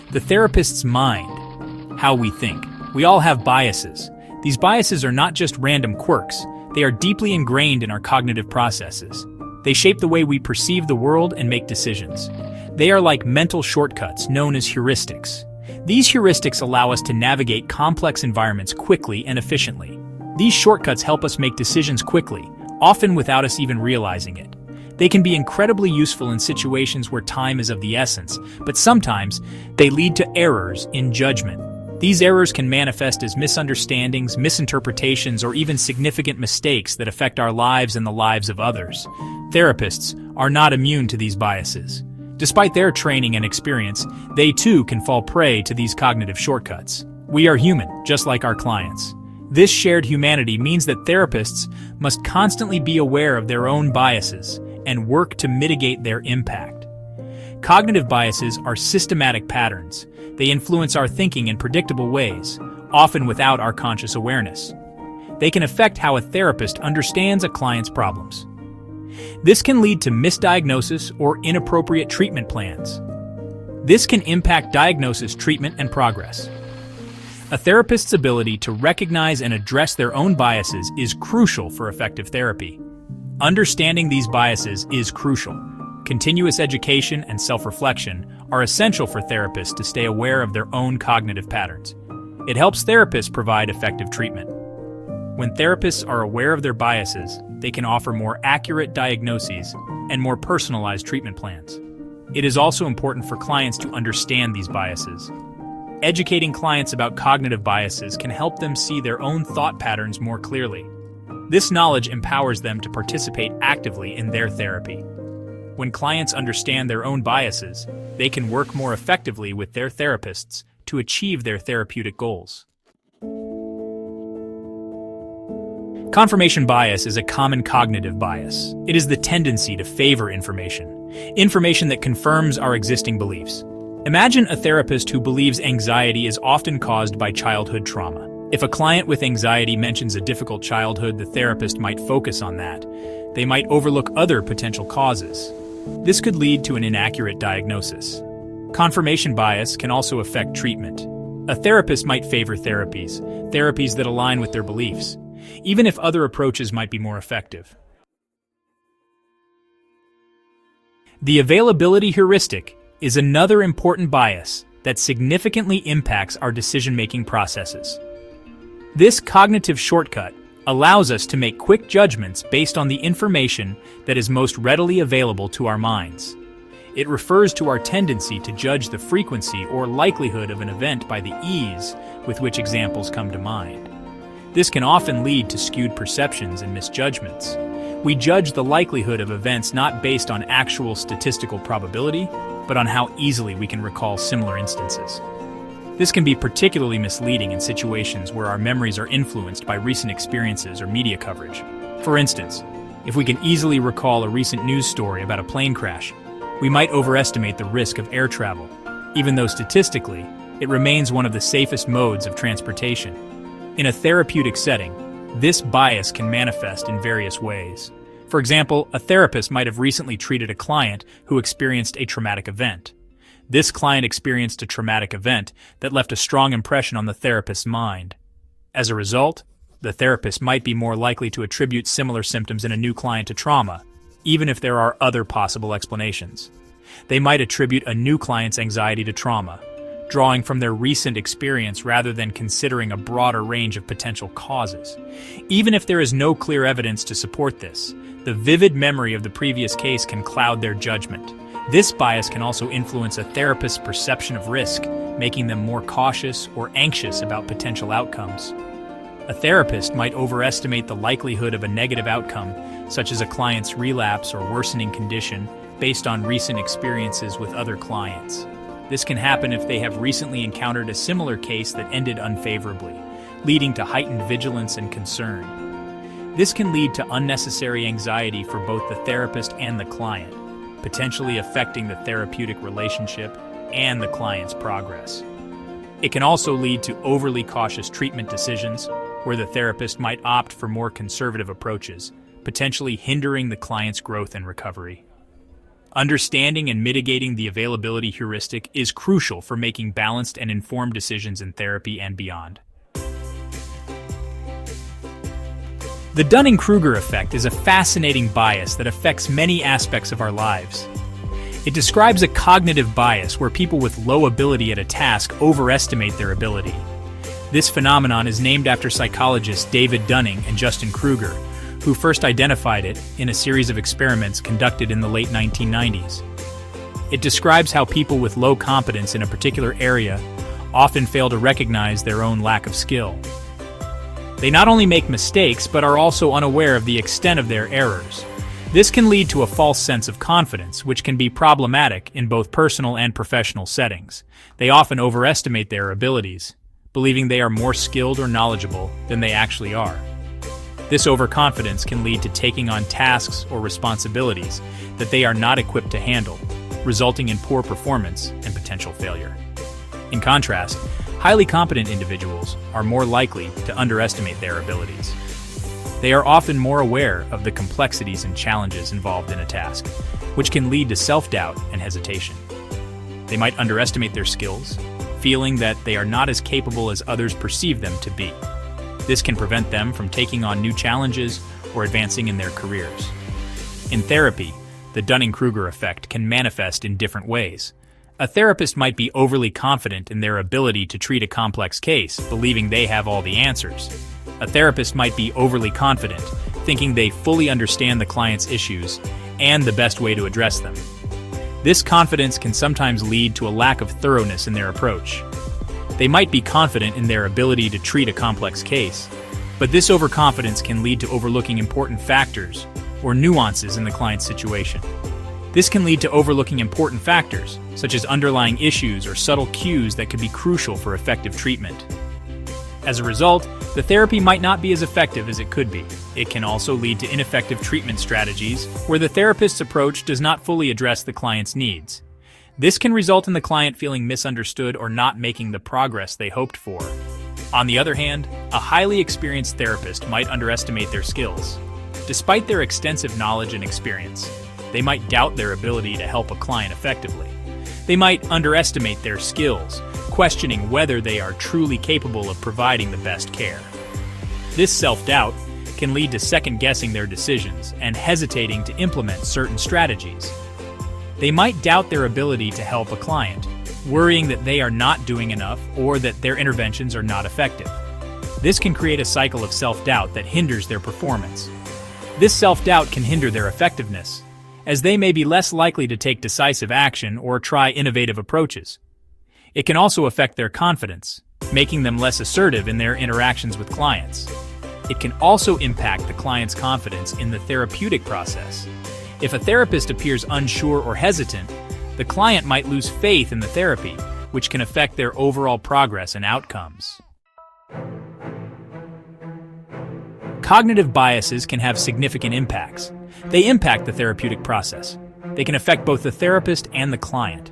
The therapist's mind, how we think. We all have biases. These biases are not just random quirks, they are deeply ingrained in our cognitive processes. They shape the way we perceive the world and make decisions. They are like mental shortcuts known as heuristics. These heuristics allow us to navigate complex environments quickly and efficiently. These shortcuts help us make decisions quickly, often without us even realizing it. They can be incredibly useful in situations where time is of the essence, but sometimes they lead to errors in judgment. These errors can manifest as misunderstandings, misinterpretations, or even significant mistakes that affect our lives and the lives of others. Therapists are not immune to these biases. Despite their training and experience, they too can fall prey to these cognitive shortcuts. We are human, just like our clients. This shared humanity means that therapists must constantly be aware of their own biases and work to mitigate their impact. Cognitive biases are systematic patterns. They influence our thinking in predictable ways, often without our conscious awareness. They can affect how a therapist understands a client's problems. This can lead to misdiagnosis or inappropriate treatment plans. This can impact diagnosis, treatment, and progress. A therapist's ability to recognize and address their own biases is crucial for effective therapy. Understanding these biases is crucial. Continuous education and self-reflection are essential for therapists to stay aware of their own cognitive patterns. It helps therapists provide effective treatment. When therapists are aware of their biases, they can offer more accurate diagnoses and more personalized treatment plans. It is also important for clients to understand these biases. Educating clients about cognitive biases can help them see their own thought patterns more clearly. This knowledge empowers them to participate actively in their therapy. When clients understand their own biases, they can work more effectively with their therapists to achieve their therapeutic goals. Confirmation bias is a common cognitive bias. It is the tendency to favor information that confirms our existing beliefs. Imagine a therapist who believes anxiety is often caused by childhood trauma. If a client with anxiety mentions a difficult childhood, the therapist might focus on that. They might overlook other potential causes. This could lead to an inaccurate diagnosis. Confirmation bias can also affect treatment. A therapist might favor therapies that align with their beliefs, even if other approaches might be more effective. The availability heuristic is another important bias that significantly impacts our decision-making processes. This cognitive shortcut allows us to make quick judgments based on the information that is most readily available to our minds. It refers to our tendency to judge the frequency or likelihood of an event by the ease with which examples come to mind. This can often lead to skewed perceptions and misjudgments. We judge the likelihood of events not based on actual statistical probability, but on how easily we can recall similar instances. This can be particularly misleading in situations where our memories are influenced by recent experiences or media coverage. For instance, if we can easily recall a recent news story about a plane crash, we might overestimate the risk of air travel, even though statistically, it remains one of the safest modes of transportation. In a therapeutic setting, this bias can manifest in various ways. For example, a therapist might have recently treated a client who experienced a traumatic event. This client experienced a traumatic event that left a strong impression on the therapist's mind. As a result, the therapist might be more likely to attribute similar symptoms in a new client to trauma, even if there are other possible explanations. They might attribute a new client's anxiety to trauma, drawing from their recent experience rather than considering a broader range of potential causes. Even if there is no clear evidence to support this, the vivid memory of the previous case can cloud their judgment. This bias can also influence a therapist's perception of risk, making them more cautious or anxious about potential outcomes. A therapist might overestimate the likelihood of a negative outcome, such as a client's relapse or worsening condition, based on recent experiences with other clients. This can happen if they have recently encountered a similar case that ended unfavorably, leading to heightened vigilance and concern. This can lead to unnecessary anxiety for both the therapist and the client, potentially affecting the therapeutic relationship and the client's progress. It can also lead to overly cautious treatment decisions, where the therapist might opt for more conservative approaches, potentially hindering the client's growth and recovery. Understanding and mitigating the availability heuristic is crucial for making balanced and informed decisions in therapy and beyond. The Dunning-Kruger effect is a fascinating bias that affects many aspects of our lives. It describes a cognitive bias where people with low ability at a task overestimate their ability. This phenomenon is named after psychologists David Dunning and Justin Kruger, who first identified it in a series of experiments conducted in the late 1990s. It describes how people with low competence in a particular area often fail to recognize their own lack of skill. They not only make mistakes, but are also unaware of the extent of their errors. This can lead to a false sense of confidence, which can be problematic in both personal and professional settings. They often overestimate their abilities, believing they are more skilled or knowledgeable than they actually are. This overconfidence can lead to taking on tasks or responsibilities that they are not equipped to handle, resulting in poor performance and potential failure. In contrast, highly competent individuals are more likely to underestimate their abilities. They are often more aware of the complexities and challenges involved in a task, which can lead to self-doubt and hesitation. They might underestimate their skills, feeling that they are not as capable as others perceive them to be. This can prevent them from taking on new challenges or advancing in their careers. In therapy, the Dunning-Kruger effect can manifest in different ways. A therapist might be overly confident in their ability to treat a complex case, believing they have all the answers. A therapist might be overly confident, thinking they fully understand the client's issues and the best way to address them. This confidence can sometimes lead to a lack of thoroughness in their approach. They might be confident in their ability to treat a complex case, but this overconfidence can lead to overlooking important factors or nuances in the client's situation. This can lead to overlooking important factors, such as underlying issues or subtle cues that could be crucial for effective treatment. As a result, the therapy might not be as effective as it could be. It can also lead to ineffective treatment strategies where the therapist's approach does not fully address the client's needs. This can result in the client feeling misunderstood or not making the progress they hoped for. On the other hand, a highly experienced therapist might underestimate their skills. Despite their extensive knowledge and experience, they might doubt their ability to help a client effectively. They might underestimate their skills, questioning whether they are truly capable of providing the best care. This self-doubt can lead to second-guessing their decisions and hesitating to implement certain strategies. They might doubt their ability to help a client, worrying that they are not doing enough or that their interventions are not effective. This can create a cycle of self-doubt that hinders their performance. This self-doubt can hinder their effectiveness, as they may be less likely to take decisive action or try innovative approaches. It can also affect their confidence, making them less assertive in their interactions with clients. It can also impact the client's confidence in the therapeutic process. If a therapist appears unsure or hesitant, the client might lose faith in the therapy, which can affect their overall progress and outcomes. Cognitive biases can have significant impacts. They impact the therapeutic process. They can affect both the therapist and the client.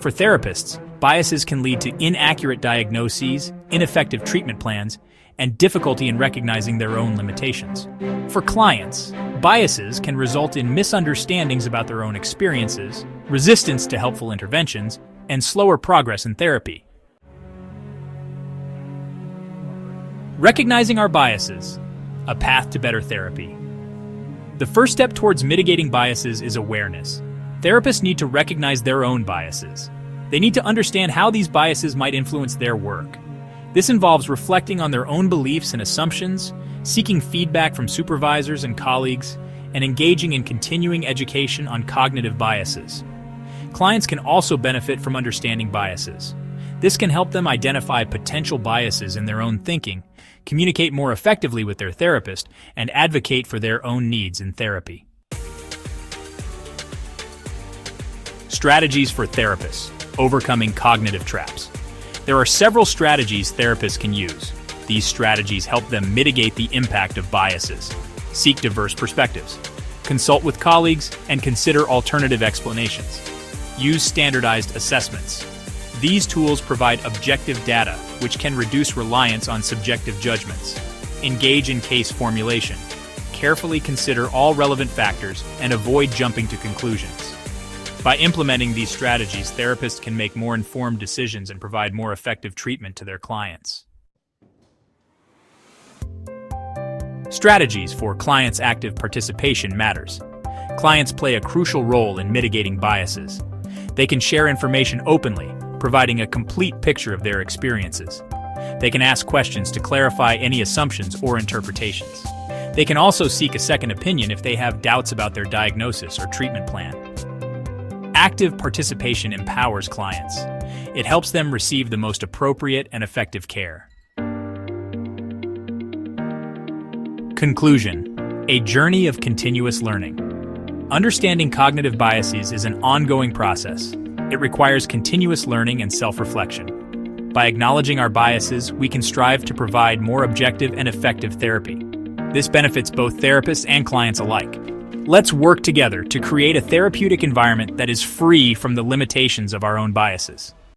For therapists, biases can lead to inaccurate diagnoses, ineffective treatment plans, and difficulty in recognizing their own limitations. For clients, biases can result in misunderstandings about their own experiences, resistance to helpful interventions, and slower progress in therapy. Recognizing our biases, a path to better therapy. The first step towards mitigating biases is awareness. Therapists need to recognize their own biases. They need to understand how these biases might influence their work. This involves reflecting on their own beliefs and assumptions, seeking feedback from supervisors and colleagues, and engaging in continuing education on cognitive biases. Clients can also benefit from understanding biases. This can help them identify potential biases in their own thinking, communicate more effectively with their therapist, and advocate for their own needs in therapy. Strategies for therapists: overcoming cognitive traps. There are several strategies therapists can use. These strategies help them mitigate the impact of biases. Seek diverse perspectives. Consult with colleagues and consider alternative explanations. Use standardized assessments. These tools provide objective data, which can reduce reliance on subjective judgments. Engage in case formulation. Carefully consider all relevant factors and avoid jumping to conclusions. By implementing these strategies, therapists can make more informed decisions and provide more effective treatment to their clients. Strategies for clients' active participation matters. Clients play a crucial role in mitigating biases. They can share information openly, providing a complete picture of their experiences. They can ask questions to clarify any assumptions or interpretations. They can also seek a second opinion if they have doubts about their diagnosis or treatment plan. Active participation empowers clients. It helps them receive the most appropriate and effective care. Conclusion: a journey of continuous learning. Understanding cognitive biases is an ongoing process. It requires continuous learning and self-reflection. By acknowledging our biases, we can strive to provide more objective and effective therapy. This benefits both therapists and clients alike. Let's work together to create a therapeutic environment that is free from the limitations of our own biases.